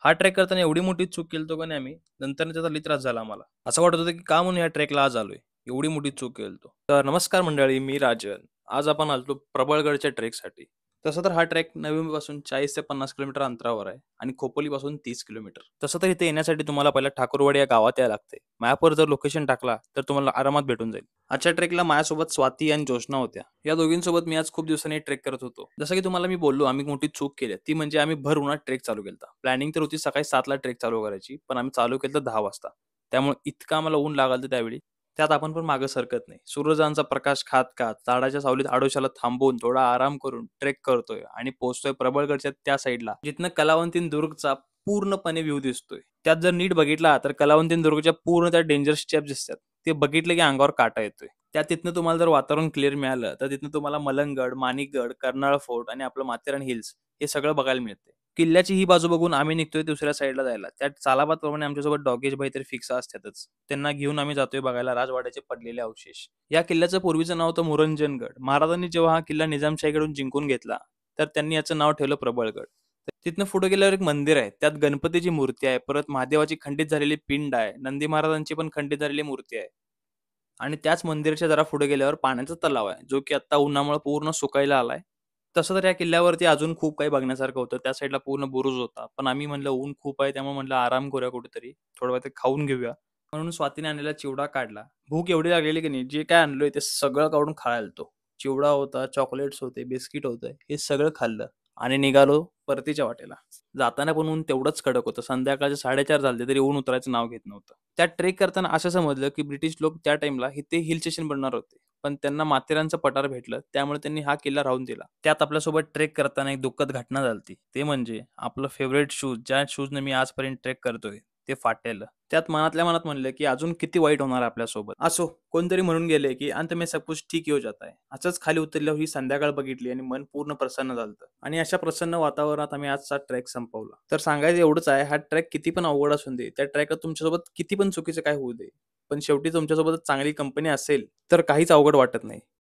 हा ट्रेक करताना एवढी मोठी चूक केलतो का नाही आम्ही, नंतर त्याचा लई त्रास झाला आम्हाला. असं वाटत होतं की का म्हणून या ट्रेकला आज आलोय. एवढी मोठी चूक केलतो. तर नमस्कार मंडळी, मी राजन. आज आपण आलतो प्रबळगडच्या ट्रेकसाठी. तसं तर हा ट्रेक नवी मुंबईपासून 40 ते 50 किलोमीटर अंतरावर आहे आणि खोपोलीपासून 30 किलोमीटर. तसं तर इथे येण्यासाठी तुम्हाला पहिला ठाकूरवाडी या गावात यायला लागते. मॅपवर जर लोकेशन टाकला तर तुम्हाला आरामात भेटून जाईल. आजच्या ट्रेकला माझ्यासोबत स्वाती आणि ज्योत्स्ना होत्या. या दोघींसोबत मी आज खूप दिवसांनी ट्रेक करत होतो. जसं की तुम्हाला मी बोललो, आम्ही मोठी चूक केली. ती म्हणजे आम्ही भर उन्हात ट्रेक चालू केलता. प्लॅनिंग तर होती सकाळी 7 ला ट्रेक चालू करायची, पण आम्ही चालू केलं 10 वाजता. त्यामुळे इतकं आम्हाला ऊन लागालतं त्यावेळी. त्यात आपण पण मागे सरकत नाही. सूर्यजांचा प्रकाश खात-खात झाडाच्या सावलीत आडोशाला थांबून थोडा आराम करून ट्रेक करतोय आणि पोहोचतोय प्रबळगडच्या त्या साईडला, जिथनं कलावंतीन दुर्गचा पूर्णपणे व्ह्यू दिसतोय. त्यात जर नीट बघितला तर कलावंतीन दुर्गच्या पूर्ण त्या डेंजर स्टेप्स दिसतात. ते बघितले की अंगावर काटा येतोय. त्या तिथनं तुम्हाला जर वातावरण क्लिअर मिळालं, तर तिथनं तुम्हाला मलंगगड, माणिकगड, कर्नाळ फोर्ट आणि आपलं माथेरान हिल्स हे सगळं बघायला मिळते. किल्ल्याची ही बाजू बघून आम्ही निघतोय दुसऱ्या साईडला जायला. त्या चालाबादप्रमाणे आमच्यासोबत डॉगेश भाई तर फिक्स असतातच. त्यांना घेऊन आम्ही जातोय बघायला राजवाड्याचे पडलेले अवशेष. या किल्ल्याचं पूर्वीचं नाव होतं मुरंजनगड. महाराजांनी जेव्हा हा किल्ला निजामशाहीकडून जिंकून घेतला, तर त्यांनी याचं नाव ठेवलं प्रबळगड. तिथनं पुढे गेल्यावर एक मंदिर आहे. त्यात गणपतीची मूर्ती आहे. परत महादेवाची खंडित झालेली पिंड आहे. नंदी महाराजांची पण खंडित झालेली मूर्ती आहे. आणि त्याच मंदिराच्या जरा पुढे गेल्यावर पाण्याचा तलाव आहे, जो की आता उन्हामुळे पूर्ण सुकायला आलाय. तसं तर या किल्ल्यावरती अजून खूप काही बघण्यासारखं होतं. त्या साईडला पूर्ण बुरुज होता. पण आम्ही म्हणलं ऊन खूप आहे, त्यामुळे म्हणलं आराम करूया कुठेतरी. थोडं वेळ ते खाऊन घेऊया. म्हणून स्वातीने आणलेला चिवडा काढला. भूक एवढी लागलेली की नाही, जे काय आणलोय ते सगळं काढून खायला. चिवडा होता, चॉकलेट्स होते, बिस्किट होतं. हे सगळं खाल्लं आणि निघालो परतीच्या वाटेला. जाताना पण ऊन तेवढंच कडक होतं. संध्याकाळचे 4:30 झाले तरी ऊन उतरायचं नाव घेत नव्हतं. त्या ट्रेक करताना असं समजलं की ब्रिटिश लोक त्या टाइमला इथे हिल स्टेशन बनणार होते. पण त्यांना माथेरानचं पठार भेटलं, त्यामुळे त्यांनी हा किल्ला राहून दिला. त्यात आपल्यासोबत ट्रेक करताना एक दुःखद घटना झाली. ते म्हणजे आपलं फेव्हरेट शूज, ज्या शूजने मी आजपर्यंत ट्रेक करतोय, ते फाटलेलं. त्यात मनातल्या मनात म्हणलं की अजून किती वाईट होणार आपल्यासोबत. असो, कोणतरी म्हणून गेले की अंत में सब कुछ ठीक ही हो जाता है. असंच खाली उतरल्यावर ही संध्याकाळ बघितली आणि मन पूर्ण प्रसन्न झालं. आणि अशा प्रसन्न वातावरणात आम्ही आजचा ट्रेक संपवला. तर सांगायचं एवढंच आहे, हा ट्रेक किती पण अवघड असून दे, त्या ट्रॅकवर तुमच्यासोबत किती पण चुकीचं काय होऊ दे, पण शेवटी तुमच्यासोबत चांगली कंपनी असेल, तर काहीच अवघड वाटत नाही.